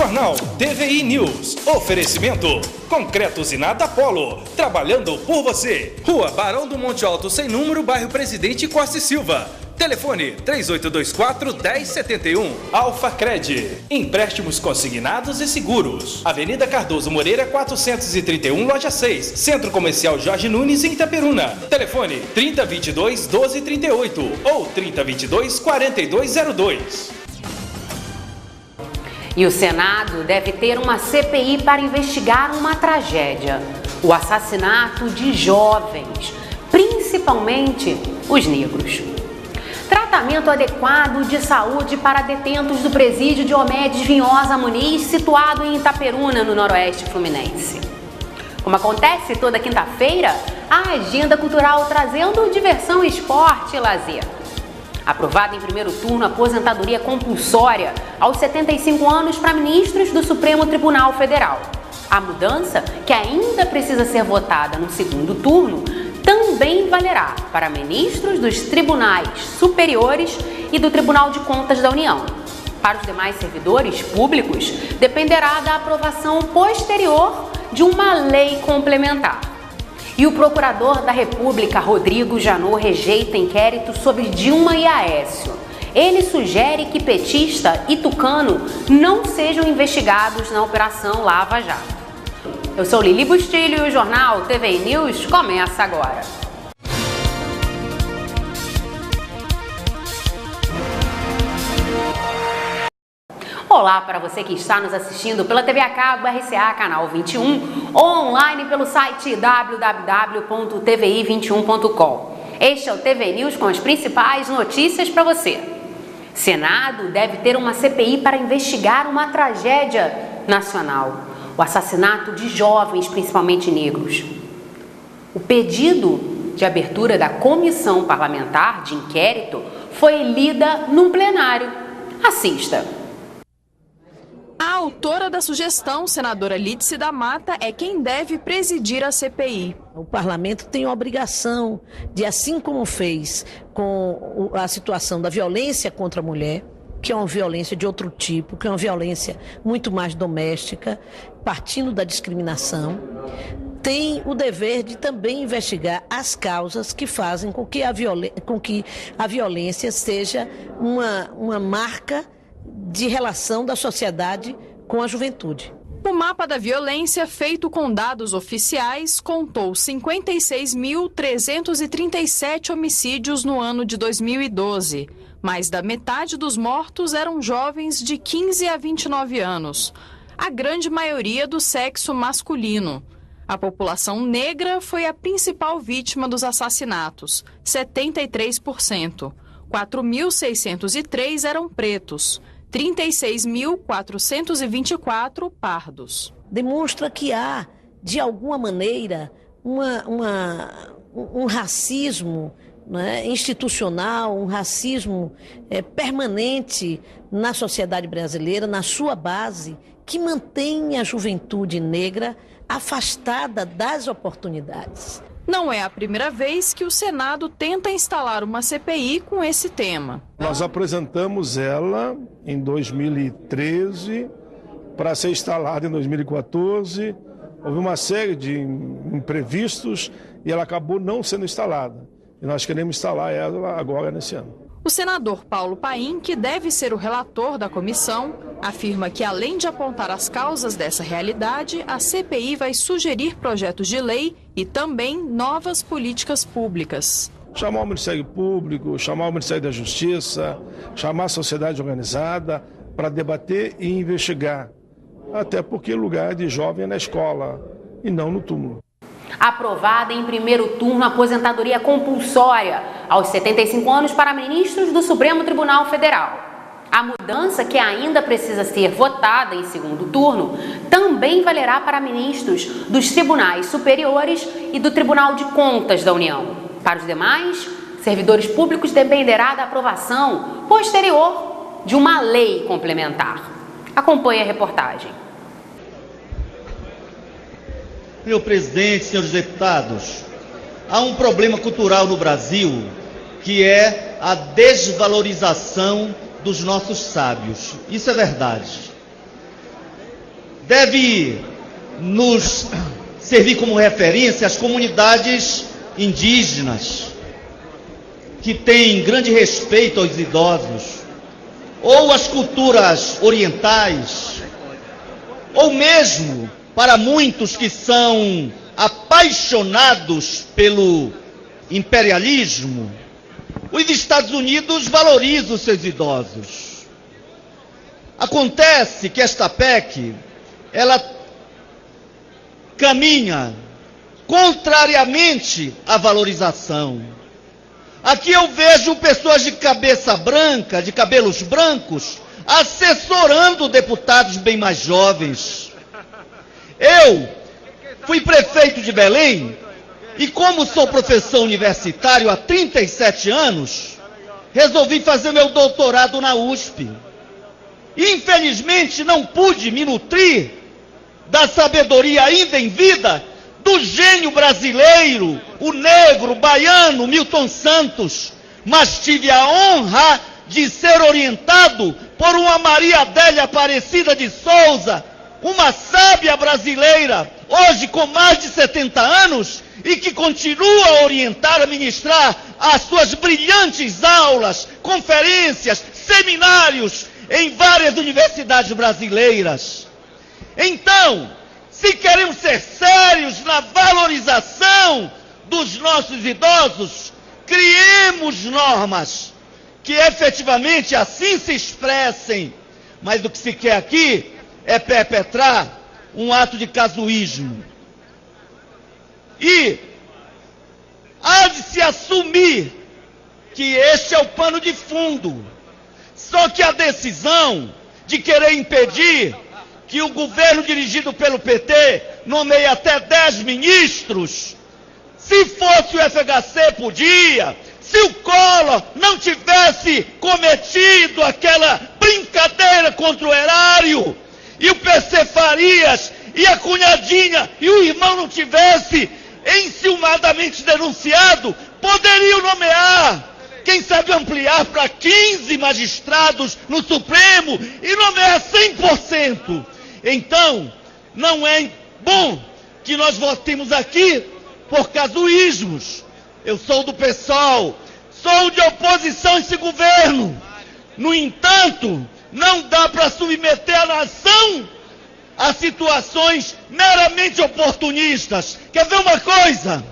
Jornal TVI News. Oferecimento. Concreto Usinada Polo. Trabalhando por você. Rua Barão do Monte Alto, sem número, bairro Presidente Costa e Silva. Telefone 3824-1071. Alfa Cred. Empréstimos consignados e seguros. Avenida Cardoso Moreira 431, loja 6. Centro Comercial Jorge Nunes, em Itaperuna. Telefone 3022-1238 ou 3022-4202. E o Senado deve ter uma CPI para investigar uma tragédia: o assassinato de jovens, principalmente os negros. Tratamento adequado de saúde para detentos do presídio de Diomedes Vinhosa Muniz, situado em Itaperuna, no Noroeste Fluminense. Como acontece toda quinta-feira, a agenda cultural trazendo diversão, esporte e lazer. Aprovada em primeiro turno a aposentadoria compulsória aos 75 anos para ministros do Supremo Tribunal Federal. A mudança, que ainda precisa ser votada no segundo turno, também valerá para ministros dos tribunais superiores e do Tribunal de Contas da União. Para os demais servidores públicos, dependerá da aprovação posterior de uma lei complementar. E o procurador da República, Rodrigo Janot, rejeita inquérito sobre Dilma e Aécio. Ele sugere que petista e tucano não sejam investigados na Operação Lava Jato. Eu sou Lili Bustilho e o Jornal TVI News começa agora. Olá para você que está nos assistindo pela TV a cabo RCA, canal 21, ou online pelo site www.tvi21.com. Este é o TV News com as principais notícias para você. Senado deve ter uma CPI para investigar uma tragédia nacional: o assassinato de jovens, principalmente negros. O pedido de abertura da comissão parlamentar de inquérito foi lida num plenário. Assista. A autora da sugestão, senadora Lídice da Mata, é quem deve presidir a CPI. O parlamento tem a obrigação de, assim como fez com a situação da violência contra a mulher, que é uma violência de outro tipo, que é uma violência muito mais doméstica, partindo da discriminação, tem o dever de também investigar as causas que fazem com que a violência seja uma marca de relação da sociedade com a juventude. O mapa da violência, feito com dados oficiais, contou 56.337 homicídios no ano de 2012. Mais da metade dos mortos eram jovens de 15 a 29 anos, a grande maioria do sexo masculino. A população negra foi a principal vítima dos assassinatos, 73%. 4.603 eram pretos, 36.424 pardos. Demonstra que há, de alguma maneira, um racismo, né, institucional, um racismo permanente na sociedade brasileira, na sua base, que mantém a juventude negra afastada das oportunidades. Não é a primeira vez que o Senado tenta instalar uma CPI com esse tema. Nós apresentamos ela em 2013 para ser instalada em 2014. Houve uma série de imprevistos e ela acabou não sendo instalada. E nós queremos instalar ela agora nesse ano. O senador Paulo Paim, que deve ser o relator da comissão, afirma que, além de apontar as causas dessa realidade, a CPI vai sugerir projetos de lei e também novas políticas públicas. Chamar o Ministério Público, chamar o Ministério da Justiça, chamar a sociedade organizada para debater e investigar. Até porque lugar de jovem é na escola e não no túmulo. Aprovada em primeiro turno a aposentadoria compulsória aos 75 anos para ministros do Supremo Tribunal Federal. A mudança, que ainda precisa ser votada em segundo turno, também valerá para ministros dos tribunais superiores e do Tribunal de Contas da União. Para os demais servidores públicos, dependerá da aprovação posterior de uma lei complementar. Acompanhe a reportagem. Senhor presidente, senhores deputados, há um problema cultural no Brasil que é a desvalorização dos nossos sábios. Isso é verdade. deve nos servir como referência as comunidades indígenas, que têm grande respeito aos idosos, ou as culturas orientais, ou mesmo para muitos que são apaixonados pelo imperialismo, os Estados Unidos valorizam os seus idosos. Acontece que esta PEC, ela caminha contrariamente à valorização. Aqui eu vejo pessoas de cabeça branca, de cabelos brancos, assessorando deputados bem mais jovens. Eu fui prefeito de Belém e, como sou professor universitário há 37 anos, resolvi fazer meu doutorado na USP. Infelizmente, não pude me nutrir da sabedoria ainda em vida do gênio brasileiro, o negro, o baiano, Milton Santos, mas tive a honra de ser orientado por uma Maria Adélia Aparecida de Souza, uma sábia brasileira, hoje com mais de 70 anos, e que continua a orientar, a ministrar as suas brilhantes aulas, conferências, seminários em várias universidades brasileiras. Então, se queremos ser sérios na valorização dos nossos idosos, criemos normas que efetivamente assim se expressem. Mas o que se quer aqui é perpetrar um ato de casuísmo. E há de se assumir que este é o pano de fundo. Só que a decisão de querer impedir que o governo dirigido pelo PT nomeie até 10 ministros, se fosse o FHC podia, se o Collor não tivesse cometido aquela brincadeira contra o erário, e o PC Farias, e a cunhadinha, e o irmão não tivesse enciumadamente denunciado, poderiam nomear, quem sabe ampliar para 15 magistrados no Supremo e nomear 100%. Então, não é bom que nós votemos aqui por casuísmos. Eu sou do PSOL, sou de oposição a esse governo. No entanto, não dá para submeter a nação a situações meramente oportunistas. Quer ver uma coisa?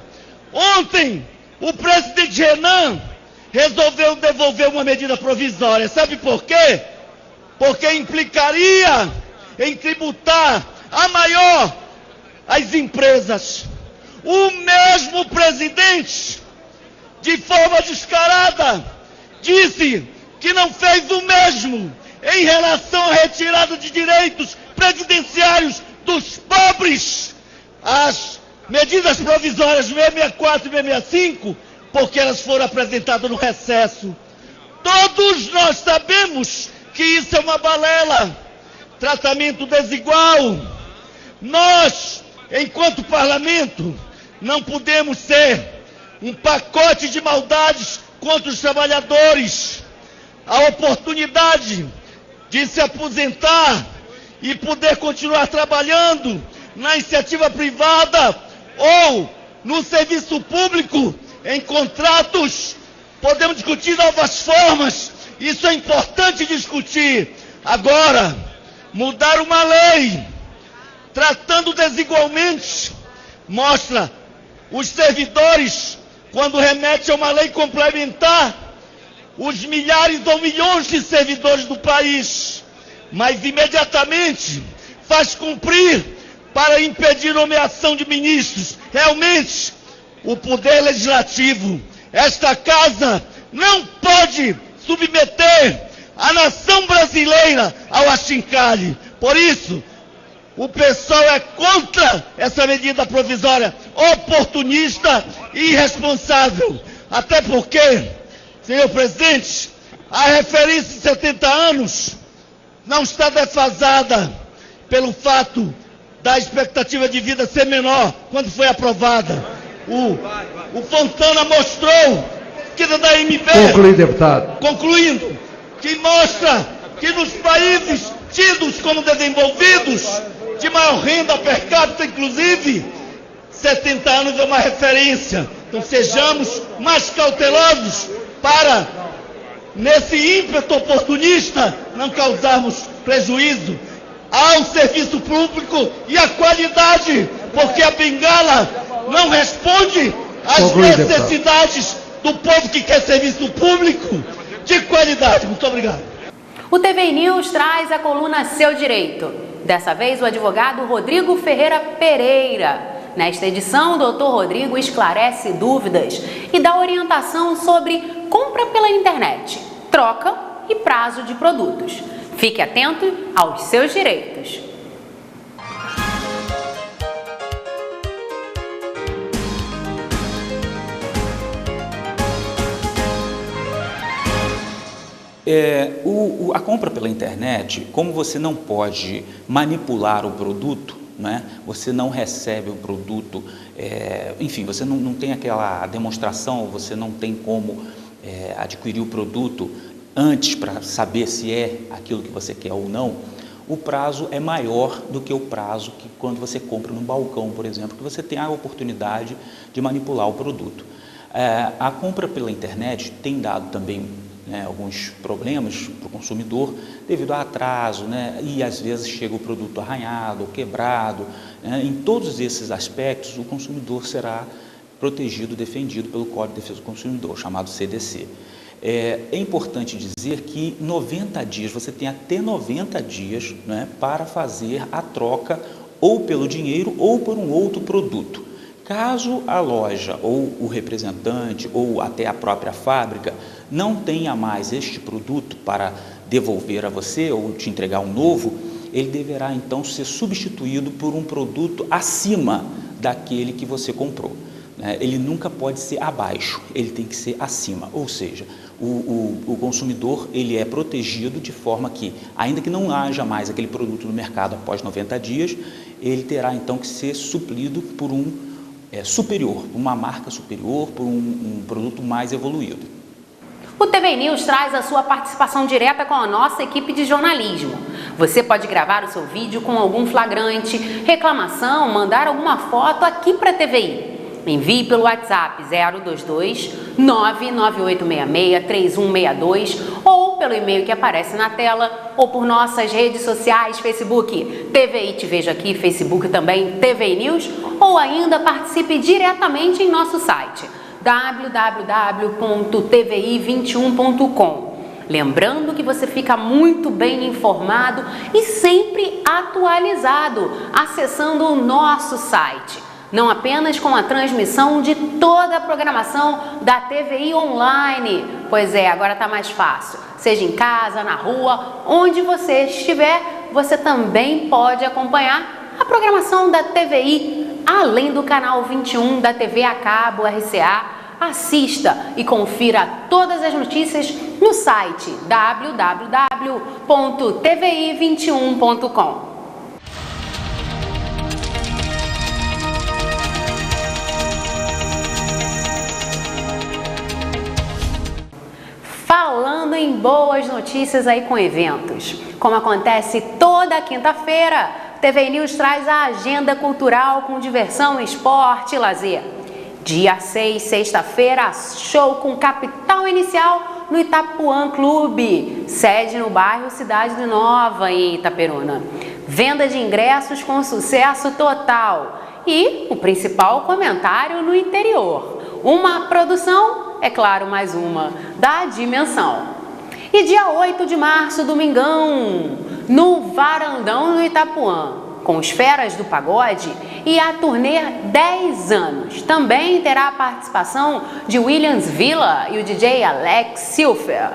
Ontem, o presidente Renan resolveu devolver uma medida provisória. Sabe por quê? Porque implicaria em tributar a maior as empresas. O mesmo presidente, de forma descarada, disse que não fez o mesmo em relação à retirada de direitos previdenciários dos pobres. As medidas provisórias 664 e 665, porque elas foram apresentadas no recesso. Todos nós sabemos que isso é uma balela, tratamento desigual. Nós, enquanto parlamento, não podemos ser um pacote de maldades contra os trabalhadores. A oportunidade de se aposentar e poder continuar trabalhando na iniciativa privada ou no serviço público, em contratos, podemos discutir novas formas, isso é importante discutir. Agora, mudar uma lei, tratando desigualmente, mostra os servidores, quando remete a uma lei complementar, os milhares ou milhões de servidores do país, mas imediatamente faz cumprir para impedir nomeação de ministros. Realmente, o Poder Legislativo, esta casa, não pode submeter a nação brasileira ao achincalhe. Por isso, o PSOL é contra essa medida provisória oportunista e irresponsável. Até porque, senhor presidente, a referência de 70 anos não está defasada pelo fato da expectativa de vida ser menor quando foi aprovada. O Fontana mostrou que da MB... Conclui, deputado. Concluindo, que mostra que nos países tidos como desenvolvidos, de maior renda per capita, inclusive, 70 anos é uma referência. Então sejamos mais cautelosos para, nesse ímpeto oportunista, não causarmos prejuízo ao serviço público e à qualidade, porque a bengala não responde às necessidades do povo que quer serviço público de qualidade. Muito obrigado. O TVI News traz a coluna Seu Direito. Dessa vez, o advogado Rodrigo Ferreira Pereira. Nesta edição, o Dr. Rodrigo esclarece dúvidas e dá orientação sobre compra pela internet, troca e prazo de produtos. Fique atento aos seus direitos. A compra pela internet, como você não pode manipular o produto, né? Você não recebe o produto, enfim, você não tem aquela demonstração, você não tem como adquirir o produto antes para saber se é aquilo que você quer ou não. O prazo é maior do que o prazo que quando você compra no balcão, por exemplo, que você tem a oportunidade de manipular o produto. A compra pela internet tem dado também alguns problemas para o consumidor devido a atraso, e às vezes chega o produto arranhado ou quebrado. Em todos esses aspectos, o consumidor será protegido, defendido pelo Código de Defesa do Consumidor, chamado CDC. É importante dizer que 90 dias, você tem até 90 dias para fazer a troca ou pelo dinheiro ou por um outro produto. Caso a loja ou o representante ou até a própria fábrica não tenha mais este produto para devolver a você ou te entregar um novo, ele deverá então ser substituído por um produto acima daquele que você comprou. Ele nunca pode ser abaixo, ele tem que ser acima, ou seja, o consumidor ele é protegido de forma que, ainda que não haja mais aquele produto no mercado após 90 dias, ele terá então que ser suprido por um superior, uma marca superior, por um produto mais evoluído. O TVI News traz a sua participação direta com a nossa equipe de jornalismo. Você pode gravar o seu vídeo com algum flagrante, reclamação, mandar alguma foto aqui para a TVI. Envie pelo WhatsApp 022 99866 3162 ou pelo e-mail que aparece na tela ou por nossas redes sociais, Facebook, TVI Te Vejo Aqui, Facebook também, TVI News, ou ainda participe diretamente em nosso site www.tvi21.com. Lembrando que você fica muito bem informado e sempre atualizado acessando o nosso site. Não apenas com a transmissão de toda a programação da TVI online. Pois agora está mais fácil. Seja em casa, na rua, onde você estiver, você também pode acompanhar a programação da TVI, além do canal 21 da TV a cabo RCA. Assista e confira todas as notícias no site www.tvi21.com. Falando em boas notícias aí com eventos, como acontece toda quinta-feira, TVI News traz a agenda cultural com diversão, esporte e lazer. Dia 6, sexta-feira, show com capital inicial no Itapuã Clube, sede no bairro Cidade Nova, em Itaperuna. Venda de ingressos com sucesso total e o principal comentário no interior. Uma produção, é claro, mais uma, da Dimensão. E dia 8 de março, domingão, no Varandão no Itapuã, com os Feras do Pagode e a turnê 10 anos. Também terá a participação de Williams Villa e o DJ Alex Silfer.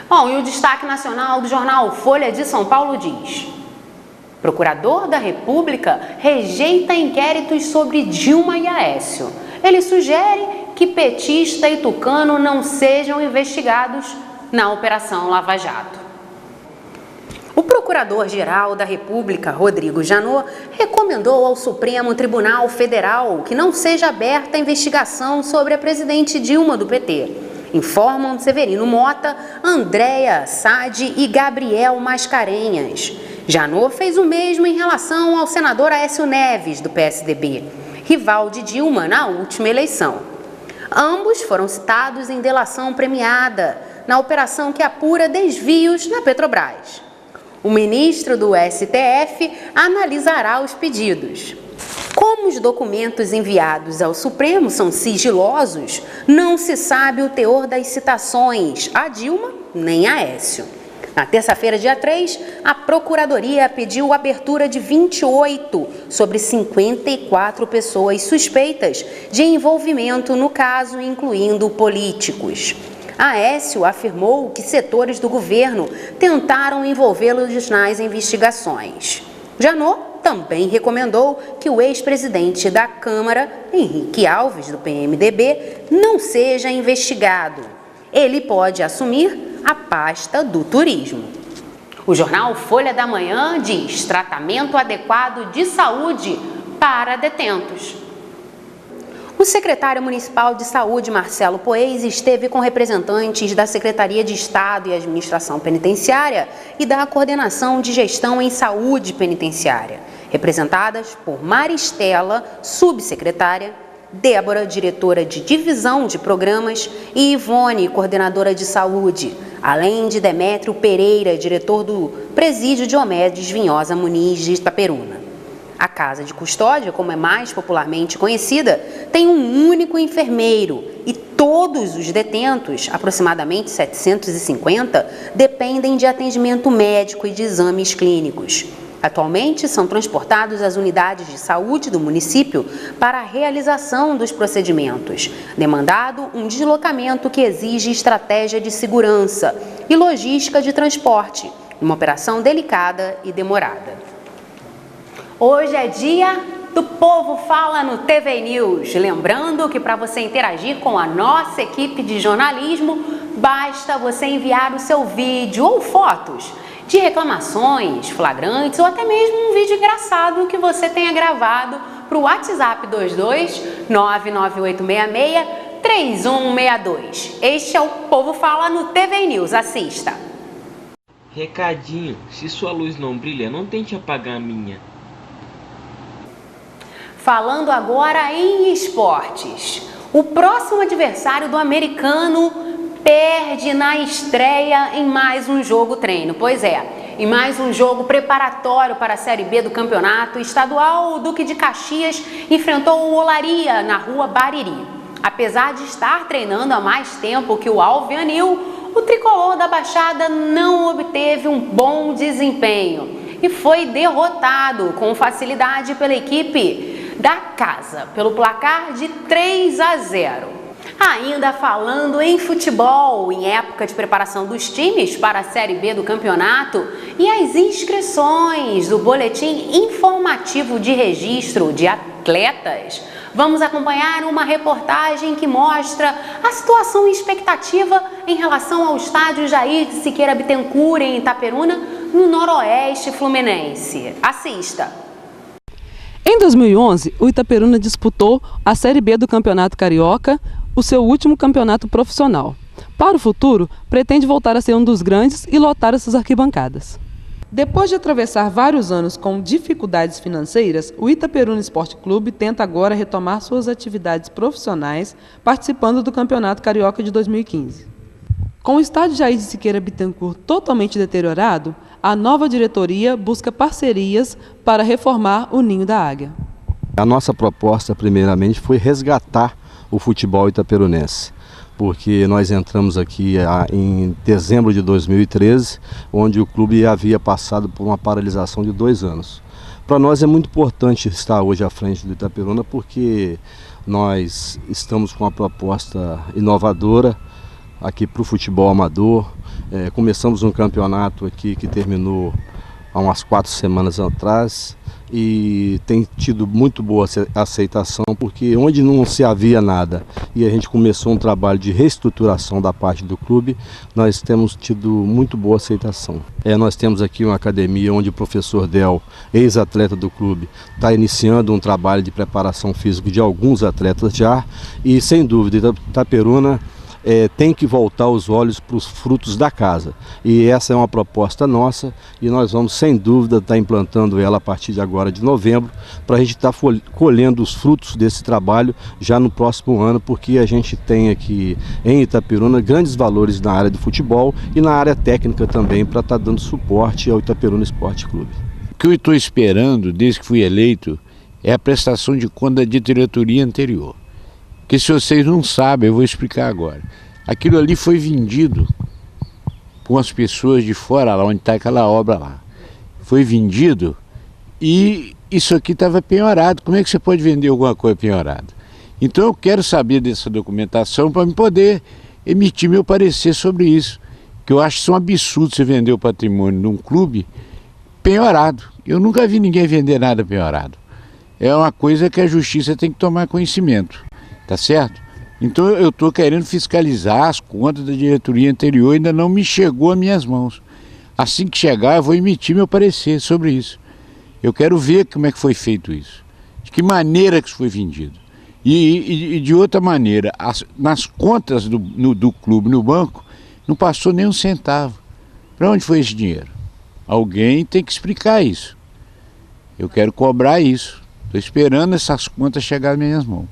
Bom, e o destaque nacional do jornal Folha de São Paulo diz: Procurador da República rejeita inquéritos sobre Dilma e Aécio. Ele sugere que petista e tucano não sejam investigados na Operação Lava Jato. O Procurador-Geral da República, Rodrigo Janot, recomendou ao Supremo Tribunal Federal que não seja aberta a investigação sobre a presidente Dilma do PT. Informam Severino Mota, Andréa Sade e Gabriel Mascarenhas. Janot fez o mesmo em relação ao senador Aécio Neves, do PSDB, rival de Dilma na última eleição. Ambos foram citados em delação premiada na operação que apura desvios na Petrobras. O ministro do STF analisará os pedidos. Como os documentos enviados ao Supremo são sigilosos, não se sabe o teor das citações a Dilma nem a Aécio. Na terça-feira, dia 3, a Procuradoria pediu abertura de 28 sobre 54 pessoas suspeitas de envolvimento no caso, incluindo políticos. Aécio afirmou que setores do governo tentaram envolvê-los nas investigações. Janot também recomendou que o ex-presidente da Câmara, Henrique Alves, do PMDB, não seja investigado. Ele pode assumir a pasta do turismo. O jornal Folha da Manhã diz: tratamento adequado de saúde para detentos. O secretário municipal de saúde, Marcelo Poês, esteve com representantes da Secretaria de Estado e Administração Penitenciária e da Coordenação de Gestão em Saúde Penitenciária, representadas por Maristela, subsecretária, Débora, diretora de Divisão de Programas, e Ivone, coordenadora de saúde, além de Demétrio Pereira, diretor do Presídio Diomedes Vinhosa Muniz de Itaperuna. A Casa de Custódia, como é mais popularmente conhecida, tem um único enfermeiro e todos os detentos, aproximadamente 750, dependem de atendimento médico e de exames clínicos. Atualmente, são transportados às unidades de saúde do município para a realização dos procedimentos, demandado um deslocamento que exige estratégia de segurança e logística de transporte, uma operação delicada e demorada. Hoje é dia do Povo Fala no TV News. Lembrando que para você interagir com a nossa equipe de jornalismo, basta você enviar o seu vídeo ou fotos de reclamações flagrantes ou até mesmo um vídeo engraçado que você tenha gravado para o WhatsApp 22 99866 3162. Este é o Povo Fala no TV News. Assista. Recadinho: se sua luz não brilha, não tente apagar a minha. Falando agora em esportes, o próximo adversário do americano perde na estreia em mais um jogo treino. Pois é, em mais um jogo preparatório para a Série B do Campeonato Estadual, o Duque de Caxias enfrentou o Olaria na Rua Bariri. Apesar de estar treinando há mais tempo que o Alvianil, o tricolor da Baixada não obteve um bom desempenho e foi derrotado com facilidade pela equipe da casa, pelo placar de 3-0. Ainda falando em futebol, em época de preparação dos times para a Série B do campeonato e as inscrições do boletim informativo de registro de atletas, vamos acompanhar uma reportagem que mostra a situação e expectativa em relação ao estádio Jair de Siqueira Bittencourt, em Itaperuna, no Noroeste Fluminense. Assista! Em 2011, o Itaperuna disputou a Série B do Campeonato Carioca, o seu último campeonato profissional. Para o futuro, pretende voltar a ser um dos grandes e lotar essas arquibancadas. Depois de atravessar vários anos com dificuldades financeiras, o Itaperuna Esporte Clube tenta agora retomar suas atividades profissionais, participando do Campeonato Carioca de 2015. Com o estádio Jair de Siqueira Bittencourt totalmente deteriorado, a nova diretoria busca parcerias para reformar o Ninho da Águia. A nossa proposta, primeiramente, foi resgatar o futebol itaperunense, porque nós entramos aqui em dezembro de 2013, onde o clube havia passado por uma paralisação de 2 anos. Para nós é muito importante estar hoje à frente do Itaperuna, porque nós estamos com uma proposta inovadora aqui para o futebol amador. Começamos um campeonato aqui que terminou há umas 4 semanas atrás e tem tido muito boa aceitação, porque onde não se havia nada e a gente começou um trabalho de reestruturação da parte do clube, nós temos tido muito boa aceitação. Nós temos aqui uma academia onde o professor Del, ex-atleta do clube, está iniciando um trabalho de preparação física de alguns atletas já, e sem dúvida Itaperuna tem que voltar os olhos para os frutos da casa. E essa é uma proposta nossa e nós vamos, sem dúvida, estar implantando ela a partir de agora de novembro, para a gente estar colhendo os frutos desse trabalho já no próximo ano, porque a gente tem aqui em Itaperuna grandes valores na área do futebol e na área técnica também, para estar dando suporte ao Itaperuna Esporte Clube. O que eu estou esperando, desde que fui eleito, é a prestação de conta da diretoria anterior. Que se vocês não sabem, eu vou explicar agora. Aquilo ali foi vendido por umas pessoas de fora, lá onde está aquela obra lá. Foi vendido e isso aqui estava penhorado. Como é que você pode vender alguma coisa penhorada? Então eu quero saber dessa documentação para me poder emitir meu parecer sobre isso. Que eu acho que isso é um absurdo você vender o patrimônio de um clube penhorado. Eu nunca vi ninguém vender nada penhorado. É uma coisa que a justiça tem que tomar conhecimento. Tá certo? Então eu estou querendo fiscalizar as contas da diretoria anterior, ainda não me chegou às minhas mãos. Assim que chegar, eu vou emitir meu parecer sobre isso. Eu quero ver como é que foi feito isso, de que maneira que isso foi vendido. E de outra maneira, nas contas do clube, no banco, não passou nem um centavo. Para onde foi esse dinheiro? Alguém tem que explicar isso. Eu quero cobrar isso. Estou esperando essas contas chegarem às minhas mãos.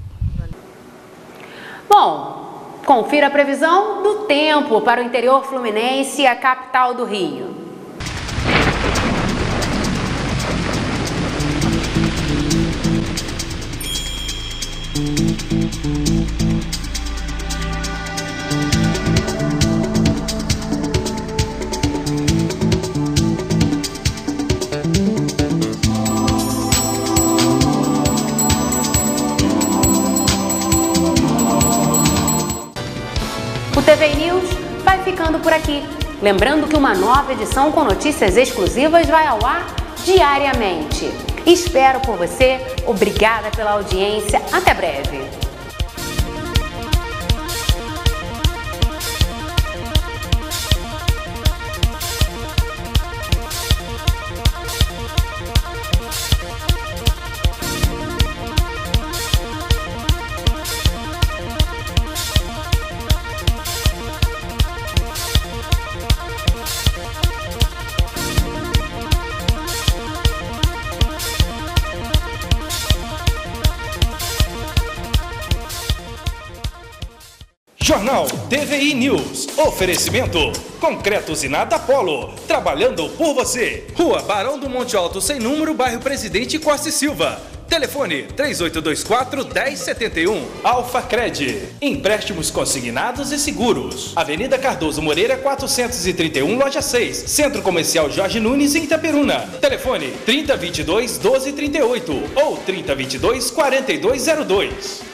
Bom, confira a previsão do tempo para o interior fluminense e a capital do Rio. O TV News vai ficando por aqui. Lembrando que uma nova edição com notícias exclusivas vai ao ar diariamente. Espero por você. Obrigada pela audiência. Até breve. Jornal TVI News. Oferecimento. Concreto Usinada Polo. Trabalhando por você. Rua Barão do Monte Alto, sem número, bairro Presidente Costa e Silva. Telefone 3824-1071. Alfa Cred. Empréstimos consignados e seguros. Avenida Cardoso Moreira 431, loja 6. Centro Comercial Jorge Nunes, em Itaperuna. Telefone 3022-1238 ou 3022-4202.